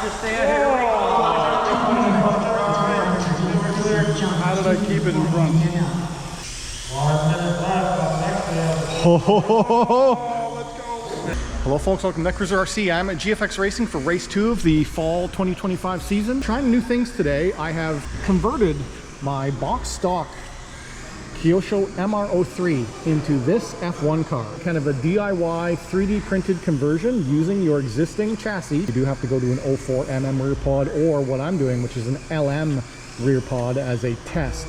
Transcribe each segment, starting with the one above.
just stay out here. How did I keep it in front? Hello folks, welcome to Netcruzer RC. I'm at GFX Racing for race 2 of the fall 2025 season. Trying new things today. I have converted my box stock Kyosho MR03 into this F1 car. Kind of a DIY 3D printed conversion using your existing chassis. You do have to go to an 04mm rear pod or what I'm doing, which is an LM rear pod as a test.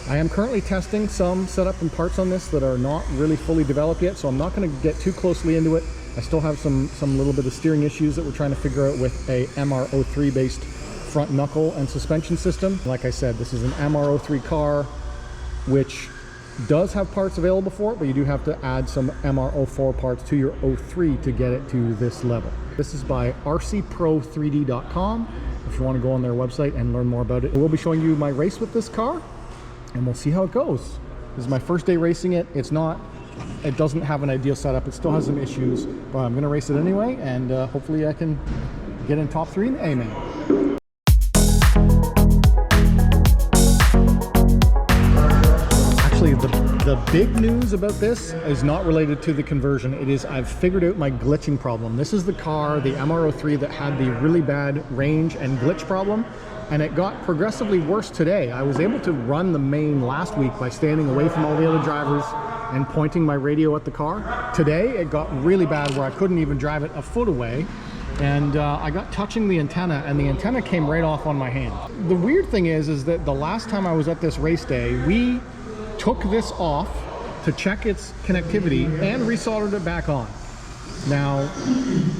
I am currently testing some setup and parts on this that are not really fully developed yet, so I'm not going to get too closely into it. I still have some little bit of steering issues that we're trying to figure out with a MR03 based front knuckle and suspension system. Like I said, this is an MR03 car, which does have parts available for it, but you do have to add some MR04 parts to your 03 to get it to this level. This is by rcpro3d.com if you want to go on their website and learn more about it. We'll be showing you my race with this car and we'll see how it goes. This is my first day racing it. It doesn't have an ideal setup. It still has some issues, but I'm going to race it anyway, and hopefully I can get in top 3 in the A-Main. The big news about this is not related to the conversion. It is I've figured out my glitching problem. This is the car, the MR03, that had the really bad range and glitch problem, and it got progressively worse today. I was able to run the main last week by standing away from all the other drivers and pointing my radio at the car. Today it got really bad where I couldn't even drive it a foot away, and I got touching the antenna and the antenna came right off on my hand. The weird thing is that the last time I was at this race day, we took this off to check its connectivity and resoldered it back on. Now,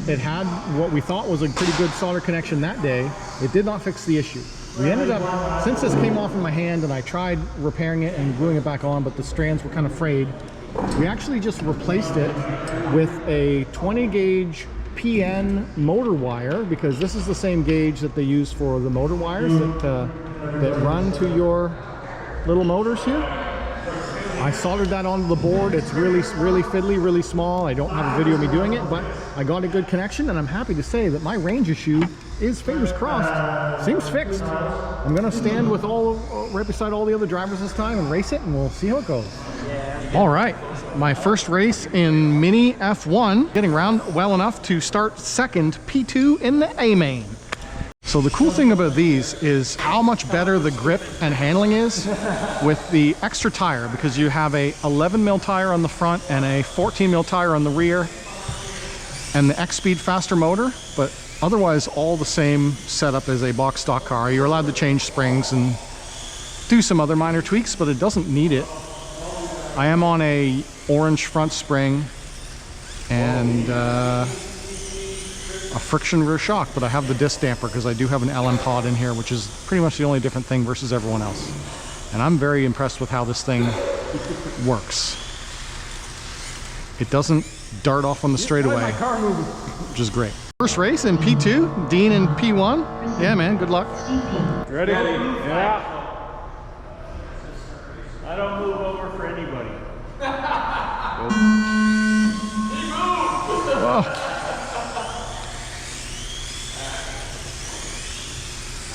it had what we thought was a pretty good solder connection that day. It did not fix the issue. We ended up, since this came off in my hand and I tried repairing it and gluing it back on, but the strands were kind of frayed, we actually just replaced it with a 20 gauge PN motor wire, because this is the same gauge that they use for the motor wires that run to your little motors here. I soldered that onto the board. It's really fiddly, really small. I don't have a video of me doing it, but I got a good connection, and I'm happy to say that my range issue is, fingers crossed, seems fixed. I'm gonna stand with right beside all the other drivers this time and race it, and we'll see how it goes. All right, my first race in mini F1, getting around well enough to start second P2 in the A-Main. So the cool thing about these is how much better the grip and handling is with the extra tire, because you have a 11mm tire on the front and a 14mm tire on the rear, and the X-Speed faster motor, but otherwise all the same setup as a box stock car. You're allowed to change springs and do some other minor tweaks, but it doesn't need it. I am on a orange front spring and a friction rear shock, but I have the disc damper because I do have an LM pod in here, which is pretty much the only different thing versus everyone else. And I'm very impressed with how this thing works. It doesn't dart off on the straightaway, which is great. First race in P2, Dean in P1. Yeah, man, good luck. Ready? Yeah. I don't move over for anybody. Whoa.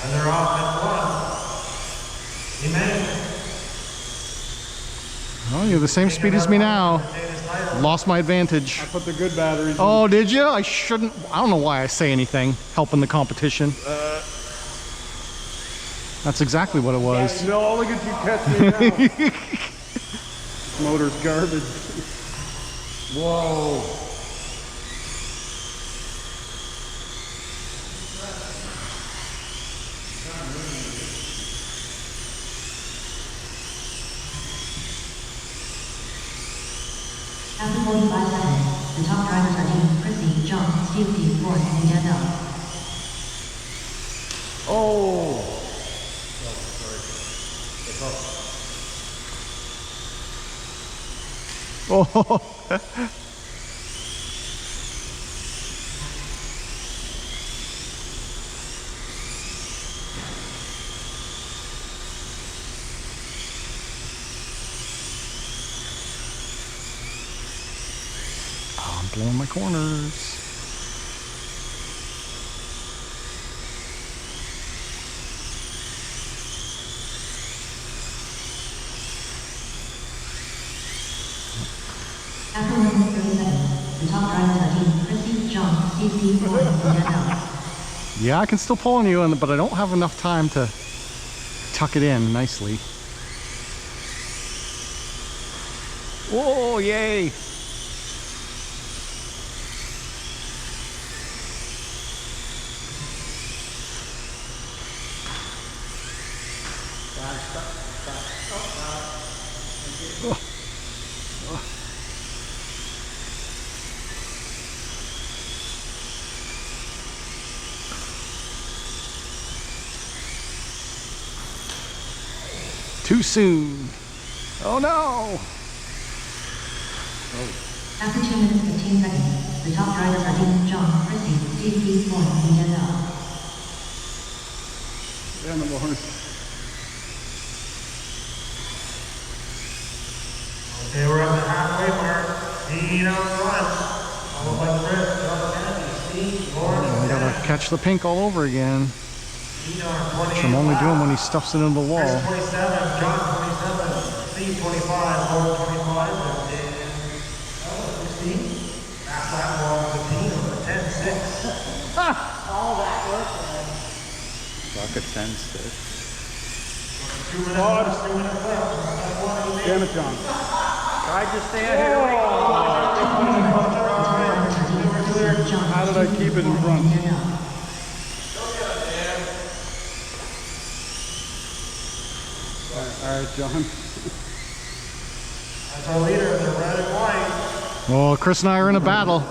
And they're off at 1. Amen. Oh, you're the same speed as me now. Lost my advantage. I put the good batteries in. Oh, did you? I shouldn't. I don't know why I say anything. Helping the competition. That's exactly what it was. Yeah, no, look at you catch me now. Motor's garbage. Whoa. After 45 seconds, the top drivers are Dean, Christy, John, Steve, Ford, and Daniel. Oh. Oh. I'm blowing my corners. The top drivers are Dean, Christy, John, Steve, Steve, Warren, and Danielle. Yeah, I can still pull on you, but I don't have enough time to tuck it in nicely. Whoa, yay! Too soon. Oh no! After 2 minutes 15 seconds, the top drivers are Dean, John, Christy, Steve, Steve, Warren, and Danielle. Damn it, Lauren. Okay, we're at the halfway mark. Dean out front. Followed by Chris, John, Andy, Steve, Lauren, and I gotta catch the pink all over again. Dean on 28. Which I'm only doing when he stuffs it into the wall. Chris 27, John 27, Steve 25, Lauren 25, and Dan 16. Back that wall to Dean on the 10-6. Fuck a 10-6. 2 minutes left, 2 minutes left. Damn it, John. How did I keep it in front? All right, John. That's our leader, the red and white. Oh, Chris and I are in a battle.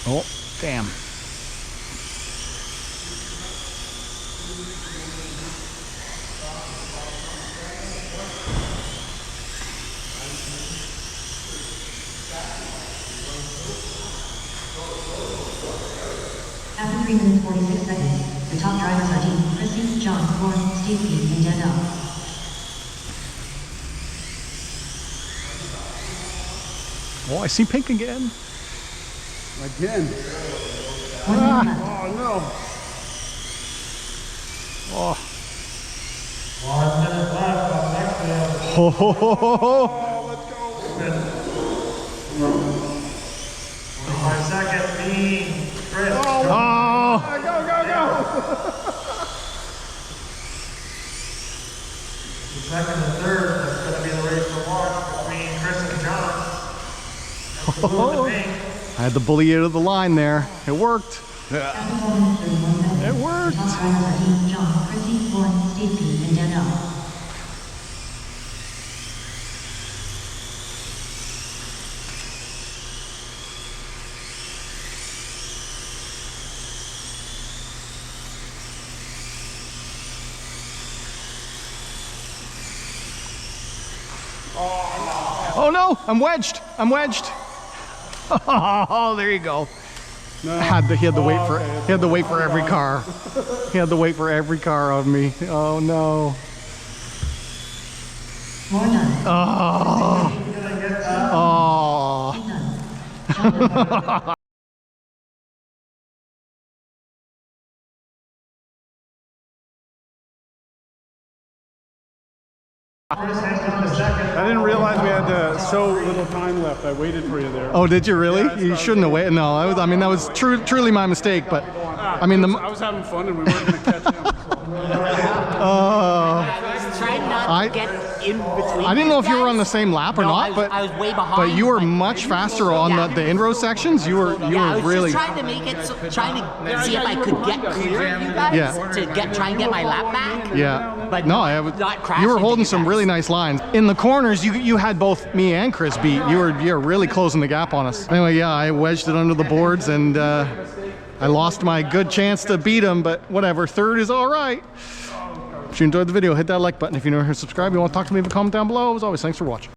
Oh, damn. After 3 minutes 46 seconds, the top drivers are Dean, Christy, John, Warren, Steve, Steve, and Danielle. Oh, I see pink again. Again. 1 minute left. Oh, no. Oh. 1 minute left. Up next we have Ho, ho, ho, ho, ho. Oh, let's go. 25 seconds. Dean, Chris. Oh. Go, go, go. The second and third, that's going to be the race to watch between Chris and John. That's the blue and the pink. I had the bully out of the line there. It worked. After 4 minutes 31 seconds, It worked. the top drivers are Dean, John, Christy, Warren, Steve, Steve, and Danielle. Oh no, I'm wedged. I'm wedged. Oh, there you go. No. He had to wait for okay. he had to wait for every car. He had to wait for every car of me. Oh no. More done. Oh. Oh. Done. Chris hangs on to second. I didn't realize we had so little time left. I waited for you there. Oh, did you really? Yeah, You shouldn't have waited. No, I mean that was truly my mistake. But I mean I was having fun and we weren't going to catch him. Try not to get in between. I didn't know if you were on the guys. same lap or No, not, but I was way behind. but you were like- much faster on the in-road sections. You were I was really. just trying to make it, trying to see if I could get clear of you guys Yeah. to try and get my lap back. Yeah, But no, not crash you were into holding you some guys. really nice lines in the corners. You had both me and Chris beat. You were really closing the gap on us. Anyway, yeah, I wedged it under the boards and I lost my good chance to beat him. But whatever, third is all right. If you enjoyed the video, hit that like button. If you're new here, subscribe. You want to talk to me, leave a comment down below. As always, thanks for watching.